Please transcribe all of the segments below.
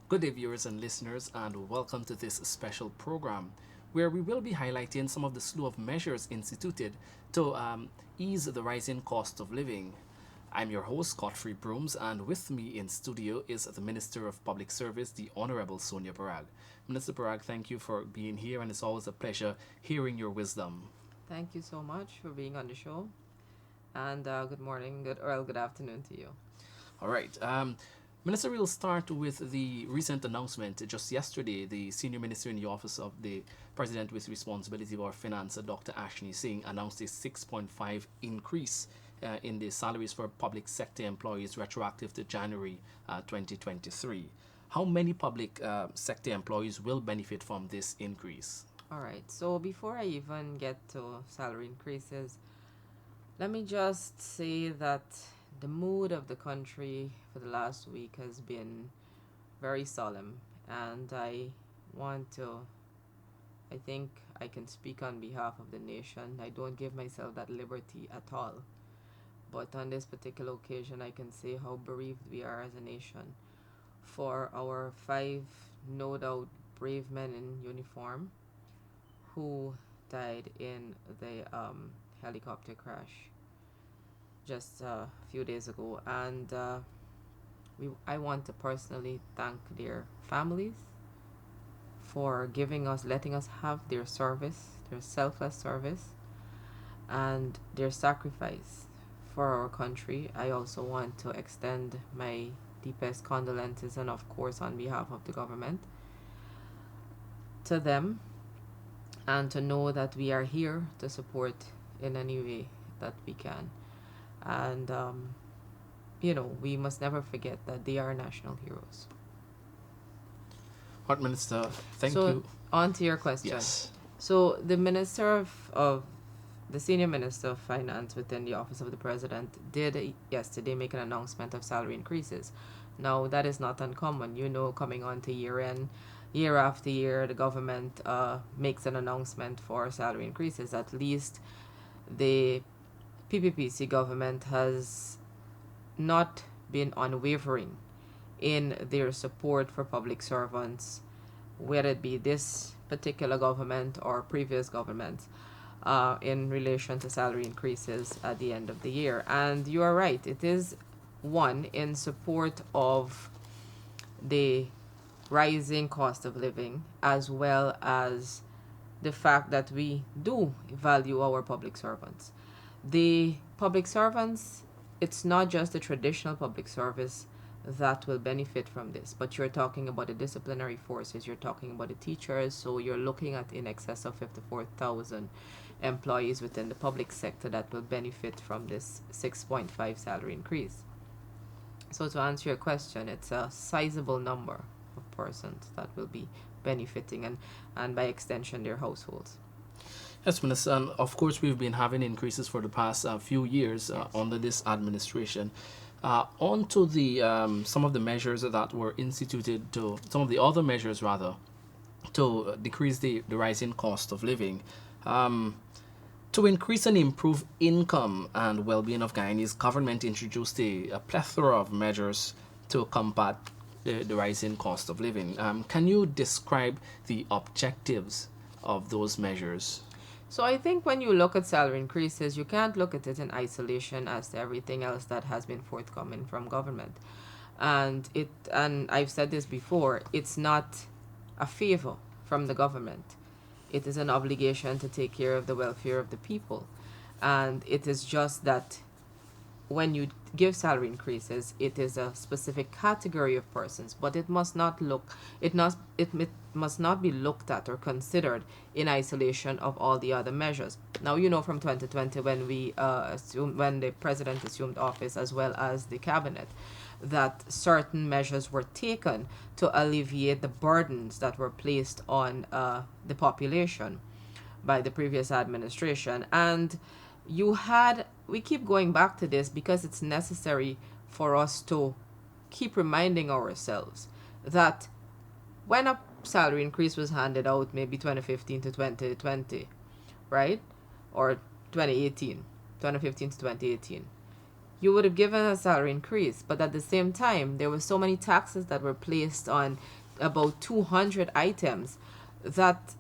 Good day, viewers and listeners, and welcome to this special program where we will be highlighting some of the slew of measures instituted to ease the rising cost of living. I'm your host, Godfrey Brooms, and with me in studio is the Minister of Public Service, the Honorable Sonia Parag. Minister Parag, thank you for being here, and it's always a pleasure hearing your wisdom. Thank you so much for being on the show. And good morning, good afternoon to you. All right. Minister, we'll start with the recent announcement. Just yesterday, the senior minister in the office of the president with responsibility for finance, Dr. Ashley Singh, announced a 6.5 increase in the salaries for public sector employees retroactive to January 2023. How many public sector employees will benefit from this increase? All right, so before I even get to salary increases, let me just say that the mood of the country for the last week has been very solemn, and I think I can speak on behalf of the nation. I don't give myself that liberty at all. But on this particular occasion, I can say how bereaved we are as a nation for our five, no doubt, brave men in uniform who died in the helicopter crash just a few days ago. And I want to personally thank their families for letting us have their service, their selfless service, and their sacrifice for our country. I also want to extend my deepest condolences and, of course, on behalf of the government to them, and to know that we are here to support in any way that we can. And, we must never forget that they are national heroes. What, Minister? Thank So, you. on to your question. Yes. So, the senior minister of finance within the office of the president did yesterday make an announcement of salary increases. Now, that is not uncommon. Coming on to year end, year after year, the government makes an announcement for salary increases. At least the PPPC government has not been unwavering in their support for public servants, whether it be this particular government or previous governments, in relation to salary increases at the end of the year. And you are right, it is one in support of the rising cost of living, as well as the fact that we do value our public servants. The public servants, it's not just the traditional public service that will benefit from this, but you're talking about the disciplinary forces, you're talking about the teachers, so you're looking at in excess of 54,000 employees within the public sector that will benefit from this 6.5 salary increase. So to answer your question, it's a sizable number of persons that will be benefiting, and by extension their households. Yes, Minister, and of course we've been having increases for the past few years Yes. under this administration. On to the some of the measures that were instituted to some of the other measures rather to decrease the rising cost of living. Um, to increase and improve income and well-being of Guyanese, government introduced a plethora of measures to combat the rising cost of living. Can you describe the objectives of those measures? So I think when you look at salary increases, you can't look at it in isolation as to everything else that has been forthcoming from government. And I've said this before, it's not a favor from the government. It is an obligation to take care of the welfare of the people. And it is just that when you give salary increases, it is a specific category of persons, but it must not be looked at or considered in isolation of all the other measures. Now, from 2020, when the president assumed office, as well as the cabinet, that certain measures were taken to alleviate the burdens that were placed on the population by the previous administration. And we keep going back to this because it's necessary for us to keep reminding ourselves that when a salary increase was handed out, maybe 2015 to 2020, right? Or 2018, 2015 to 2018, you would have given a salary increase, but at the same time, there were so many taxes that were placed on about 200 items that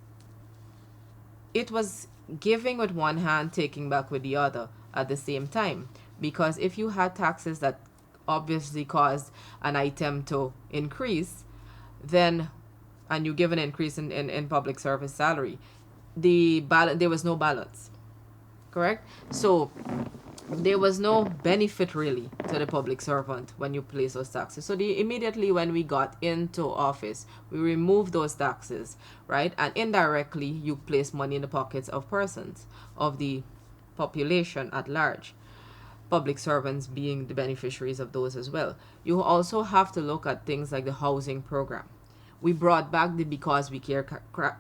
it was giving with one hand, taking back with the other at the same time. Because if you had taxes that obviously caused an item to increase, then, and you give an increase in public service salary, there was no balance, correct? So there was no benefit really to the public servant when you place those taxes. So immediately when we got into office, we removed those taxes, right? And indirectly, you place money in the pockets of persons, of the population at large. Public servants being the beneficiaries of those as well. You also have to look at things like the housing program. We brought back the Because We Care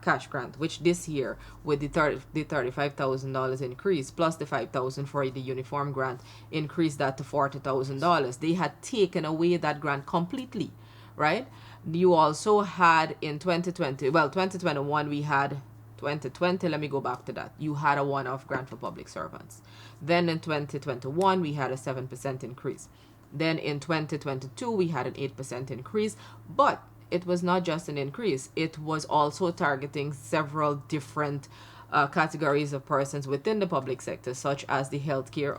cash grant, which this year, with the $35,000 increase plus the $5,000 for the uniform grant, increased that to $40,000. They had taken away that grant completely, right? You also had in 2021 we had 2020, let me go back to that. You had a one-off grant for public servants. Then in 2021, we had a 7% increase. Then in 2022, we had an 8% increase. But it was not just an increase. It was also targeting several different categories of persons within the public sector, such as the healthcare,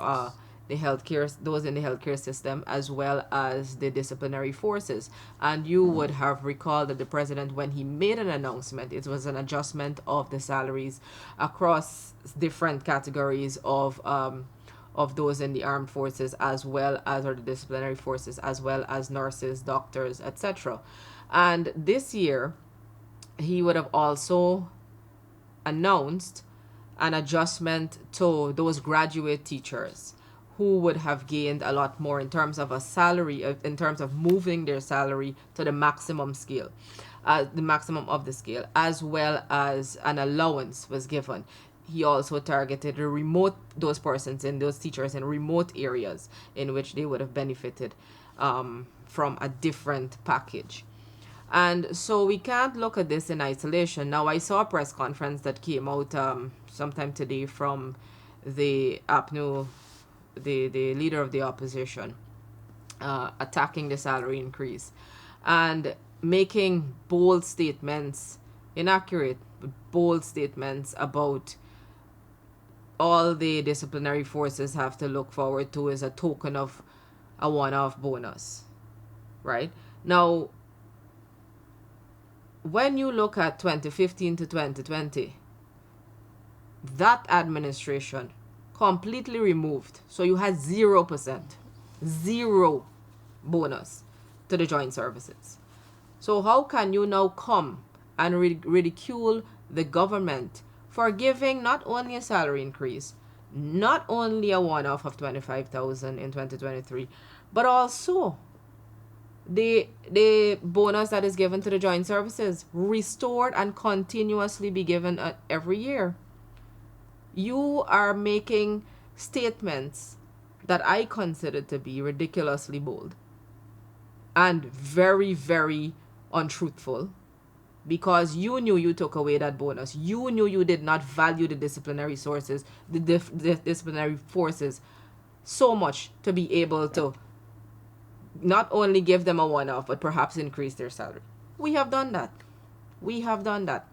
those in the healthcare system, as well as the disciplinary forces. And you would have recalled that the president, when he made an announcement, it was an adjustment of the salaries across different categories of those in the armed forces, as well as, or the disciplinary forces, as well as nurses, doctors, etc. And this year, he would have also announced an adjustment to those graduate teachers who would have gained a lot more in terms of a salary, in terms of moving their salary to the maximum scale, the maximum of the scale, as well as an allowance was given. He also targeted those persons and those teachers in remote areas in which they would have benefited from a different package. And so we can't look at this in isolation. Now, I saw a press conference that came out sometime today from the APNU, the leader of the opposition, attacking the salary increase and making bold statements, inaccurate, but bold statements about all the disciplinary forces have to look forward to as a token of a one-off bonus, right? Now, when you look at 2015 to 2020, that administration completely removed. So you had 0%, zero bonus to the joint services. So how can you now come and ridicule the government for giving not only a salary increase, not only a one-off of $25,000 in 2023, but also the bonus that is given to the joint services, restored and continuously be given every year? You are making statements that I consider to be ridiculously bold and very, very untruthful, because you knew you took away that bonus. You knew you did not value the disciplinary sources, the disciplinary forces so much to be able to not only give them a one-off, but perhaps increase their salary. We have done that. We have done that.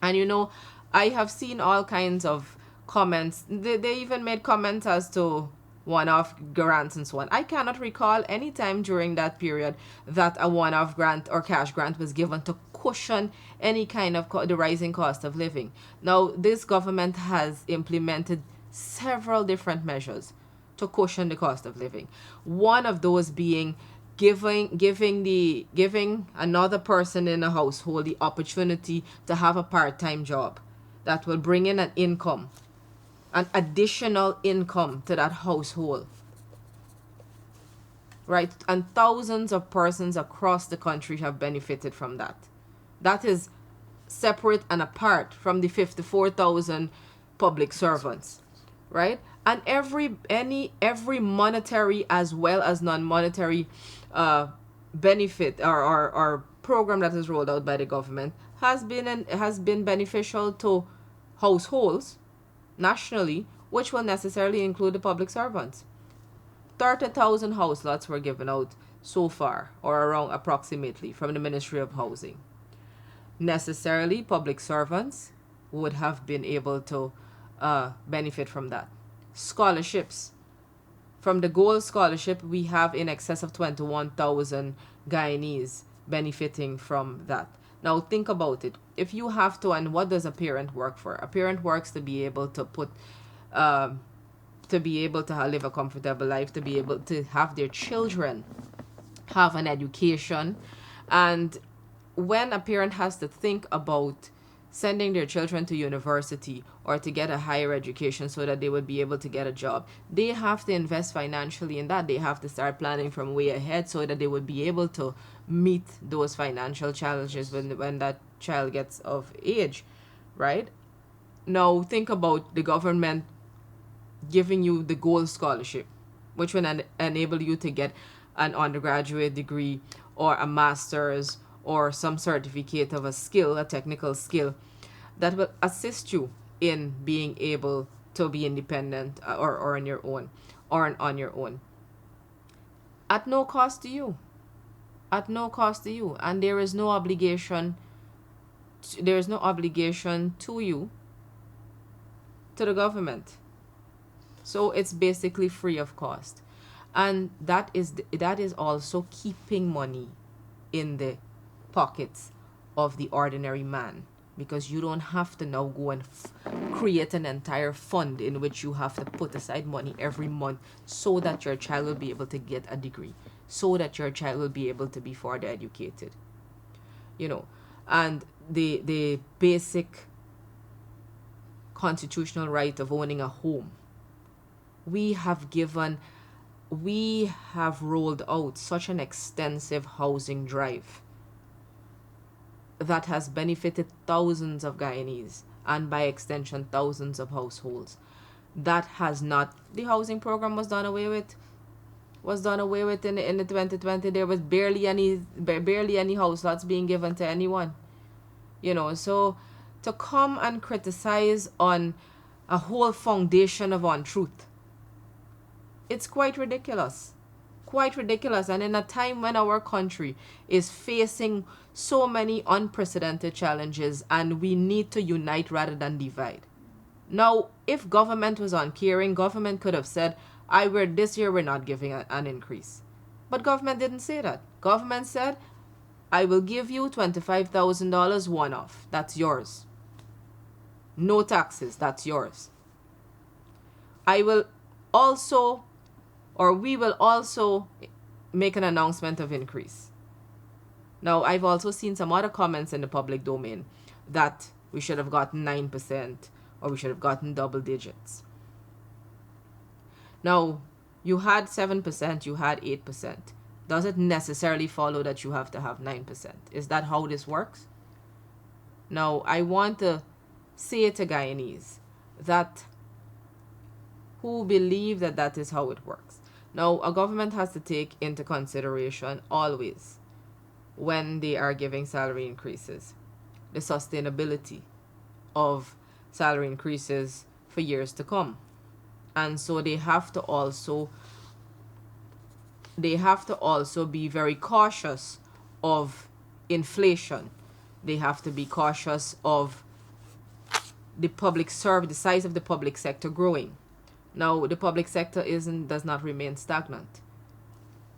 And you know, I have seen all kinds of comments. They even made comments as to one-off grants and so on. I cannot recall any time during that period that a one-off grant or cash grant was given to cushion any kind of the rising cost of living. Now, this government has implemented several different measures to cushion the cost of living. One of those being giving another person in a household the opportunity to have a part-time job that will bring in an income, an additional income to that household, right? And thousands of persons across the country have benefited from that. That is separate and apart from the 54,000 public servants, right? And every monetary as well as non-monetary benefit or program that is rolled out by the government has been beneficial to households nationally, which will necessarily include the public servants. 30,000 house lots were given out so far, or around approximately, from the Ministry of Housing. Necessarily, public servants would have been able to benefit from that. Scholarships. From the Gold Scholarship, we have in excess of 21,000 Guyanese benefiting from that. Now think about it. If you have to, and what does a parent work for? A parent works to be able to live a comfortable life, to be able to have their children have an education. And when a parent has to think about sending their children to university or to get a higher education so that they would be able to get a job, they have to invest financially in that. They have to start planning from way ahead so that they would be able to meet those financial challenges when that child gets of age, right? Now think about the government giving you the Gold Scholarship, which will enable you to get an undergraduate degree or a master's or some certificate of a skill, a technical skill, that will assist you in being able to be independent or on your own, on your own, at no cost to you, and there is no obligation. There is no obligation to you, to the government. So it's basically free of cost, and that is also keeping money in the pockets of the ordinary man, because you don't have to now go and create an entire fund in which you have to put aside money every month so that your child will be able to get a degree, so that your child will be able to be further educated, and the basic constitutional right of owning a home. We have rolled out such an extensive housing drive that has benefited thousands of Guyanese, and by extension thousands of households. That has not, the housing program was done away with in the 2020. There was barely any house lots being given to anyone, so to come and criticize on a whole foundation of untruth, it's quite ridiculous. And in a time when our country is facing so many unprecedented challenges and we need to unite rather than divide. Now, if government was uncaring, government could have said, this year we're not giving an increase. But government didn't say that. Government said, I will give you $25,000 one-off. That's yours. No taxes. That's yours. We will also make an announcement of increase. Now, I've also seen some other comments in the public domain that we should have gotten 9% or we should have gotten double digits. Now, you had 7%, you had 8%. Does it necessarily follow that you have to have 9%? Is that how this works? Now, I want to say to Guyanese that who believe that is how it works. Now, a government has to take into consideration always, when they are giving salary increases, the sustainability of salary increases for years to come. And so they have to also be very cautious of inflation. They have to be cautious of the size of the public sector growing. Now, the public sector does not remain stagnant.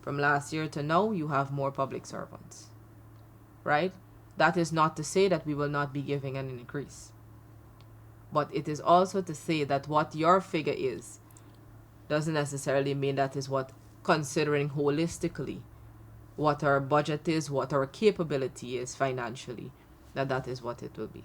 From last year to now, you have more public servants, right? That is not to say that we will not be giving an increase. But it is also to say that what your figure is doesn't necessarily mean that is what, considering holistically what our budget is, what our capability is financially, that is what it will be.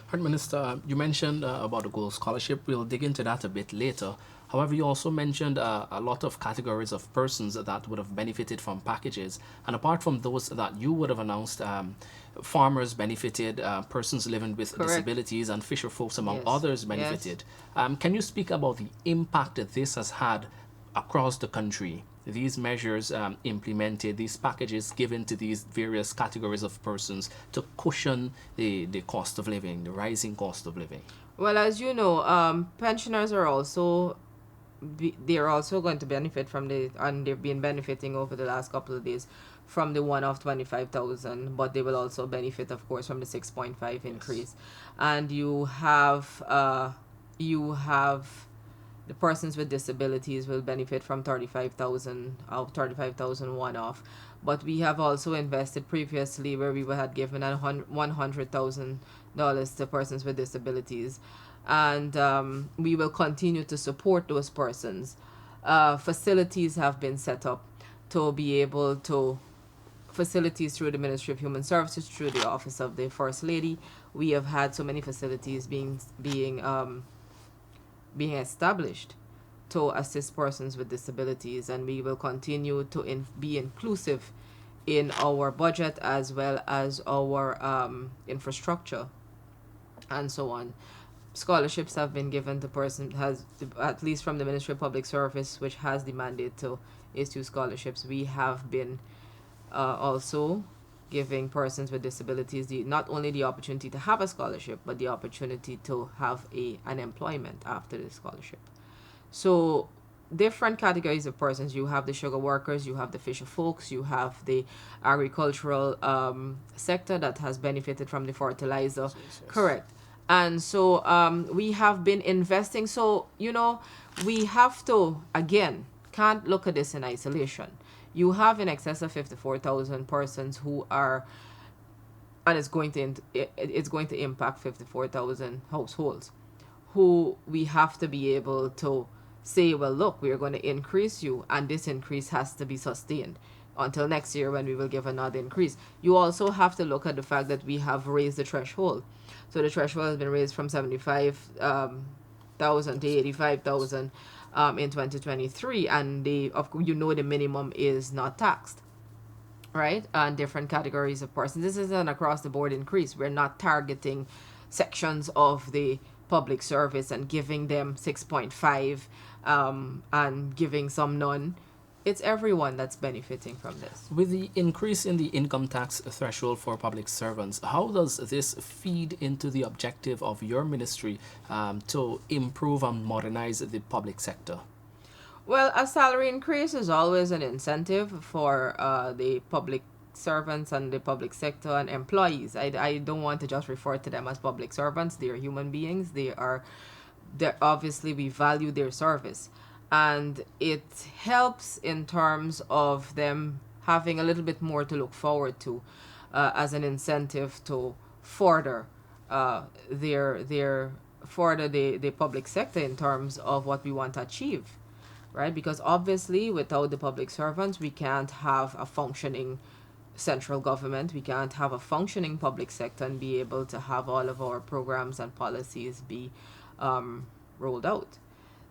Prime Minister, you mentioned about the Gold Scholarship. We'll dig into that a bit later. However, you also mentioned a lot of categories of persons that would have benefited from packages. And apart from those that you would have announced, farmers benefited, persons living with Correct. disabilities and fisher folks, among Yes. others, benefited. Yes. Can you speak about the impact that this has had across the country? These measures implemented, these packages given to these various categories of persons to cushion the cost of living, the rising cost of living. Well, as you know, pensioners are also they're also going to benefit from and they've been benefiting over the last couple of days from the one-off 25,000, but they will also benefit, of course, from the 6.5 increase. And you have the persons with disabilities will benefit from 35,000 of 35,000 one-off. But we have also invested previously where we had given $100,000 to persons with disabilities, and we will continue to support those persons. Facilities have been set up to be able to facilities through the Ministry of Human Services, through the Office of the First Lady. We have had so many facilities being established to assist persons with disabilities, and we will continue to be inclusive in our budget as well as our infrastructure and so on. Scholarships have been given to person has at least from the Ministry of Public Service, which has the mandate to issue scholarships. We have been also giving persons with disabilities not only the opportunity to have a scholarship, but the opportunity to have an employment after the scholarship. So different categories of persons. You have the sugar workers, you have the fisher folks, you have the agricultural sector that has benefited from the fertilizer. Yes. Correct. And so we have been investing. So, we have to, again, can't look at this in isolation. You have in excess of 54,000 persons who are, and it's going to impact 54,000 households, who we have to be able to say, well, look, we are going to increase you, and this increase has to be sustained until next year when we will give another increase. You also have to look at the fact that we have raised the threshold. So the threshold has been raised from 75,000 to 85,000 in 2023, and the minimum is not taxed, right? And different categories of persons. This is an across the board increase. We're not targeting sections of the public service and giving them 6.5 and giving some none. It's everyone that's benefiting from this. With the increase in the income tax threshold for public servants, how does this feed into the objective of your ministry to improve and modernize the public sector? Well, a salary increase is always an incentive for the public servants and the public sector and employees. I don't want to just refer to them as public servants. They are human beings. They're obviously, we value their service. And it helps in terms of them having a little bit more to look forward to as an incentive to further the public sector in terms of what we want to achieve, right? Because obviously, without the public servants, we can't have a functioning central government. We can't have a functioning public sector and be able to have all of our programs and policies be rolled out.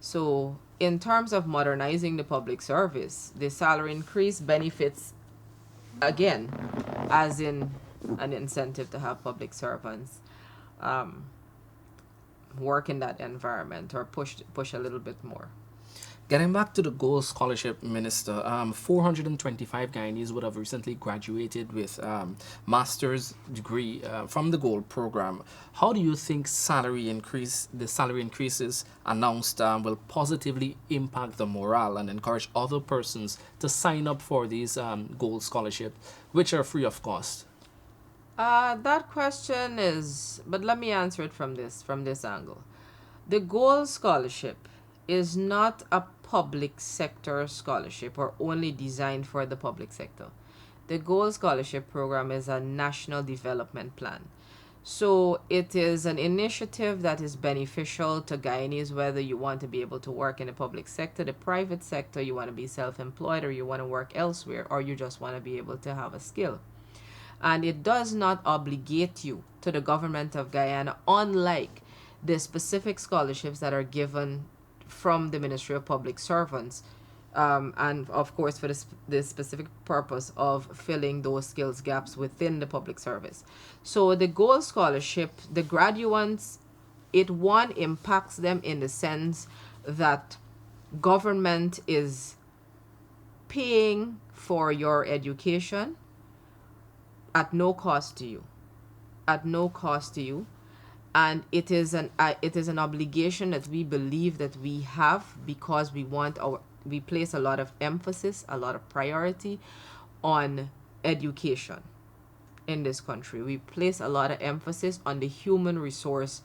So in terms of modernizing the public service, the salary increase benefits, again, as in an incentive to have public servants work in that environment or push a little bit more. Getting back to the Gold Scholarship, Minister, 425 Guyanese would have recently graduated with master's degree from the Gold program. How do you think the salary increases announced will positively impact the morale and encourage other persons to sign up for these Gold Scholarship, which are free of cost? That question is, but let me answer it from this angle. The Gold Scholarship is not a public sector scholarship or only designed for the public sector. The Gold Scholarship Program is a national development plan. So it is an initiative that is beneficial to Guyanese, whether you want to be able to work in the public sector, the private sector, you want to be self-employed, or you want to work elsewhere, or you just want to be able to have a skill. And it does not obligate you to the government of Guyana, unlike the specific scholarships that are given from the Ministry of Public Servants, and of course for the specific purpose of filling those skills gaps within the public service. So the Gold Scholarship, the graduates, it impacts them in the sense that government is paying for your education at no cost to you. and it is an obligation that we believe that we have, because we place a lot of emphasis, a lot of priority on education in this country. We place a lot of emphasis on the human resource,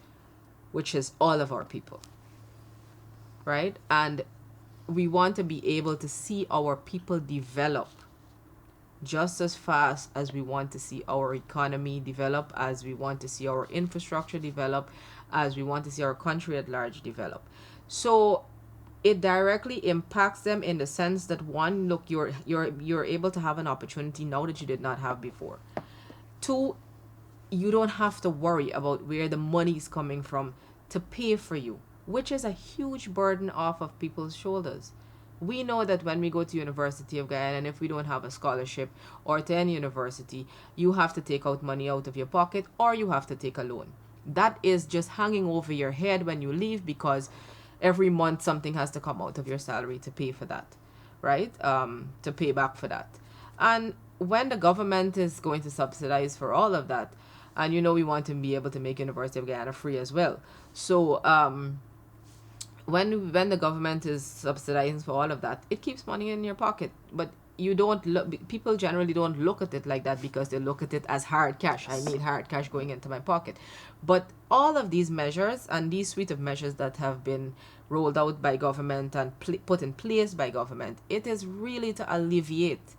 which is all of our people, right? And we want to be able to see our people develop just as fast as we want to see our economy develop, as we want to see our infrastructure develop, as we want to see our country at large develop. So it directly impacts them in the sense that, one, look, you're able to have an opportunity now that you did not have before. Two, you don't have to worry about where the money is coming from to pay for you, which is a huge burden off of people's shoulders. We know that when we go to University of Guyana, and if we don't have a scholarship or to any university, you have to take out money out of your pocket, or you have to take a loan. That is just hanging over your head when you leave, because every month something has to come out of your salary to pay for that, right? To pay back for that. And when the government is going to subsidize for all of that, and we want to be able to make University of Guyana free as well. So when the government is subsidizing for all of that, it keeps money in your pocket. But you don't look, people generally don't look at it like that, because they look at it as hard cash. I need hard cash going into my pocket. But all of these measures and these suite of measures that have been rolled out by government and put in place by government, it is really to alleviate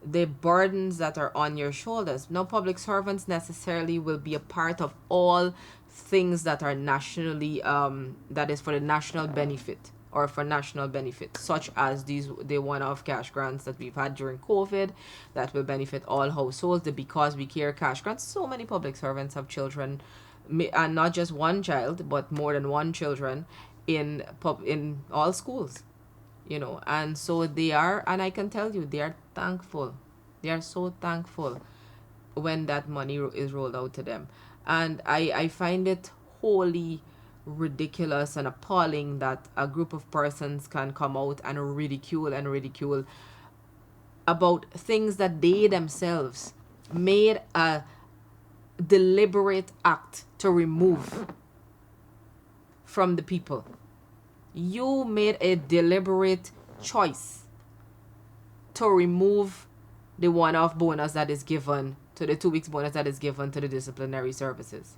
the burdens that are on your shoulders. No public servants necessarily will be a part of all things that are nationally that is for the national benefit, or for national benefit, such as the one-off cash grants that we've had during COVID that will benefit all households. The Because We Care cash grants. So many public servants have children, and not just one child, but more than one children in all schools, and so they are, and I can tell you, they are thankful. They are so thankful when that money is rolled out to them. And I find it wholly ridiculous and appalling that a group of persons can come out and ridicule about things that they themselves made a deliberate act to remove from the people. You made a deliberate choice to remove the one-off bonus that is given, to the 2 weeks bonus that is given to the disciplinary services.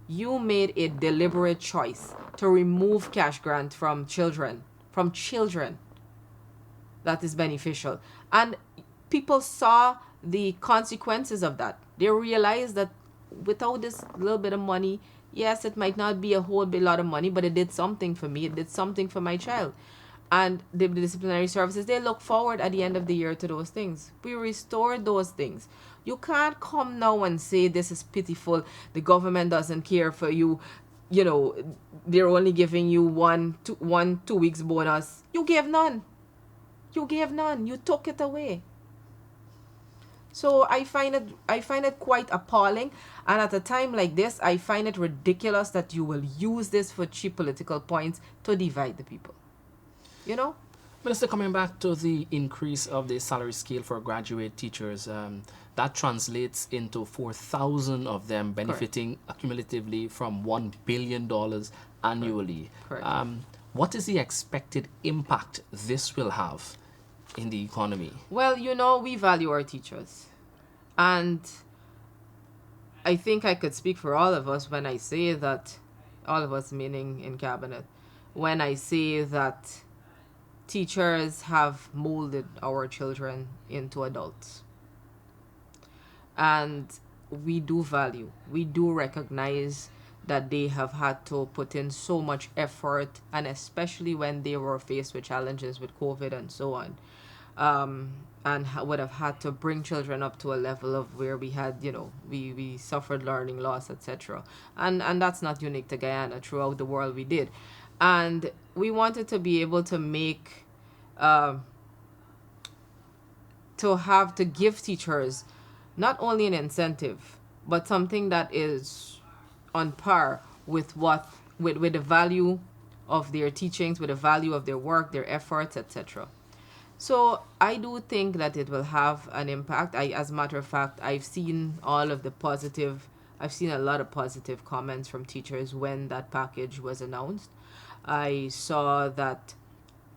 You made a deliberate choice to remove cash grant from children. That is beneficial. And people saw the consequences of that. They realized that without this little bit of money, yes, it might not be a whole lot of money, but it did something for me. It did something for my child. And the disciplinary services, they look forward at the end of the year to those things. We restored those things. You can't come now and say this is pitiful, the government doesn't care for you, they're only giving you one 2 weeks bonus. You gave none. You took it away. So I find it quite appalling, and at a time like this, I find it ridiculous that you will use this for cheap political points to divide the people. Minister, coming back to the increase of the salary scale for graduate teachers, that translates into 4,000 of them benefiting cumulatively from $1 billion annually. Correct. What is the expected impact this will have in the economy? Well, we value our teachers. And I think I could speak for all of us when I say that, all of us meaning in cabinet, when I say that teachers have molded our children into adults. And we do recognize that they have had to put in so much effort, and especially when they were faced with challenges with COVID and so on, and would have had to bring children up to a level of where we had, we suffered learning loss, etc. And that's not unique to Guyana. Throughout the world we did. And we wanted to be able to make, to give teachers not only an incentive, but something that is on par with with the value of their teachings, with the value of their work, their efforts, etc. So I do think that it will have an impact. As a matter of fact, I've seen all of the positive I've seen a lot of positive comments from teachers when that package was announced. I saw that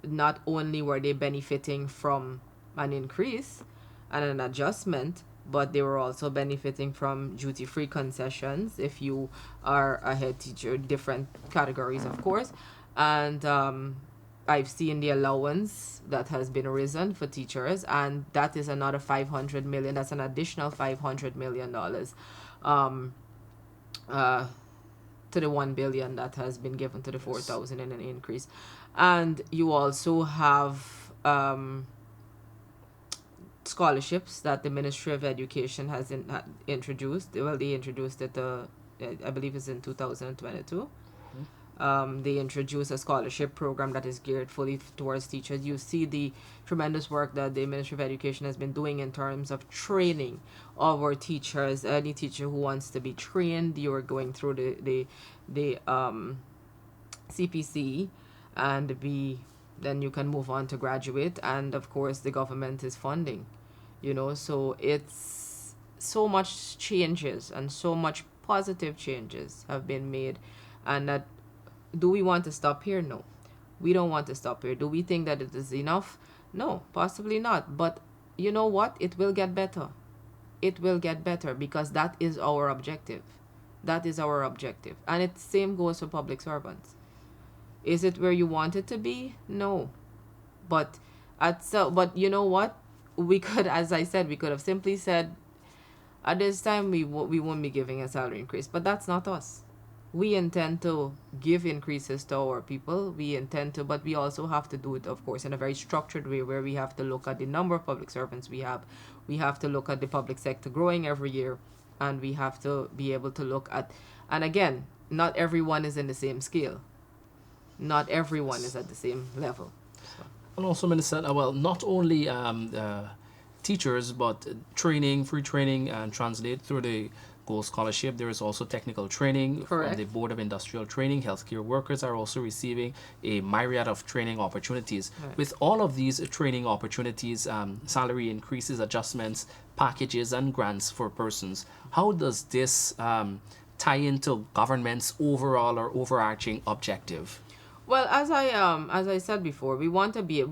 not only were they benefiting from an increase and an adjustment, but they were also benefiting from duty-free concessions if you are a head teacher, different categories, of course. And I've seen the allowance that has been risen for teachers, and that is another 500 million. That's an additional $500 million um, uh, to the 1 billion that has been given to the 4,000 in an increase. And you also have scholarships that the Ministry of Education has introduced. Well, they introduced it, I believe it's in 2022. They introduced a scholarship program that is geared fully towards teachers. You see the tremendous work that the Ministry of Education has been doing in terms of training our teachers. Any teacher who wants to be trained, you are going through the CPC, and then you can move on to graduate. And of course, the government is funding. So it's so much changes and so much positive changes have been made, and that. Do we want to stop here? No. We don't want to stop here. Do we think that it is enough? No, possibly not. But you know what? It will get better. It will get better because that is our objective. That is our objective. And it same goes for public servants. Is it where you want it to be? No. But but you know what? We could, as I said, we could have simply said, at this time we won't be giving a salary increase. But that's not us. We intend to give increases to our people. We intend to, but we also have to do it, of course, in a very structured way where we have to look at the number of public servants we have. We have to look at the public sector growing every year, and we have to be able to look at, and again, not everyone is in the same scale. Not everyone is at the same level. So. And also, Minister, well, not only teachers, but training, free training, and translate through the Gold Scholarship. There is also technical training. Correct. From the Board of Industrial Training. Healthcare workers are also receiving a myriad of training opportunities. Right. With all of these training opportunities, salary increases, adjustments, packages, and grants for persons, how does this tie into government's overall or overarching objective? Well, as I said before, we want to be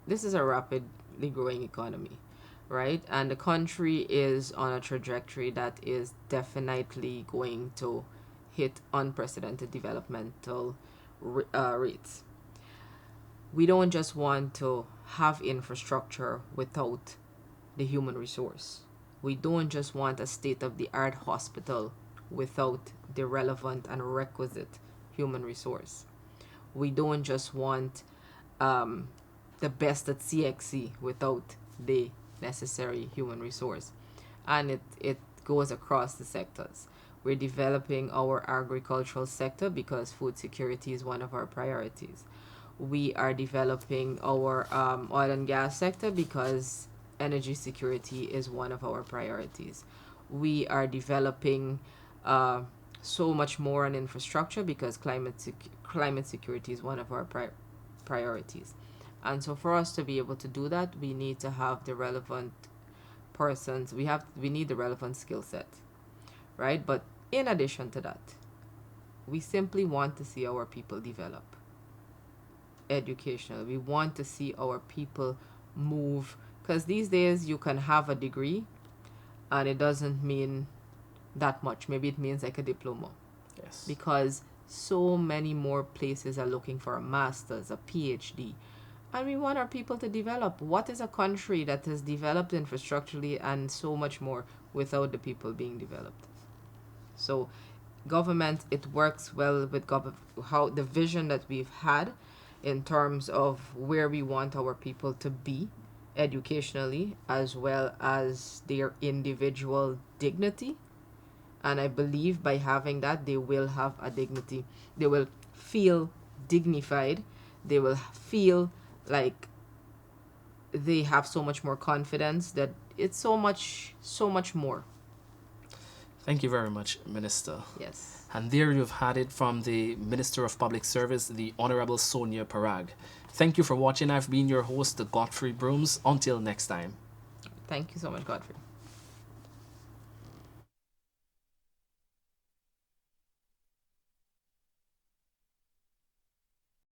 this is a rapidly growing economy, right? And the country is on a trajectory that is definitely going to hit unprecedented developmental rates. We don't just want to have infrastructure without the human resource. We don't just want a state-of-the-art hospital without the relevant and requisite human resource. We don't just want the best at CXC without the necessary human resource. And it goes across the sectors. We're developing our agricultural sector because food security is one of our priorities. We are developing our oil and gas sector because energy security is one of our priorities. We are developing so much more on infrastructure because climate security is one of our priorities. And so for us to be able to do that, we need to have the relevant persons. We need the relevant skill set, right? But in addition to that, we simply want to see our people develop educational. We want to see our people move, because these days you can have a degree and it doesn't mean that much. Maybe it means like a diploma. Yes. Because so many more places are looking for a master's, a PhD. And we want our people to develop. What is a country that has developed infrastructurally and so much more without the people being developed? So government, it works well with how the vision that we've had in terms of where we want our people to be educationally, as well as their individual dignity. And I believe by having that, they will have a dignity. They will feel dignified. They will feel like they have so much more confidence, that it's so much more. Thank you very much, Minister. Yes. And there you've had it from the Minister of Public Service, the Honorable Sonia Parag. Thank you for watching. I've been your host, Godfrey Brooms. Until next time. Thank you so much, Godfrey.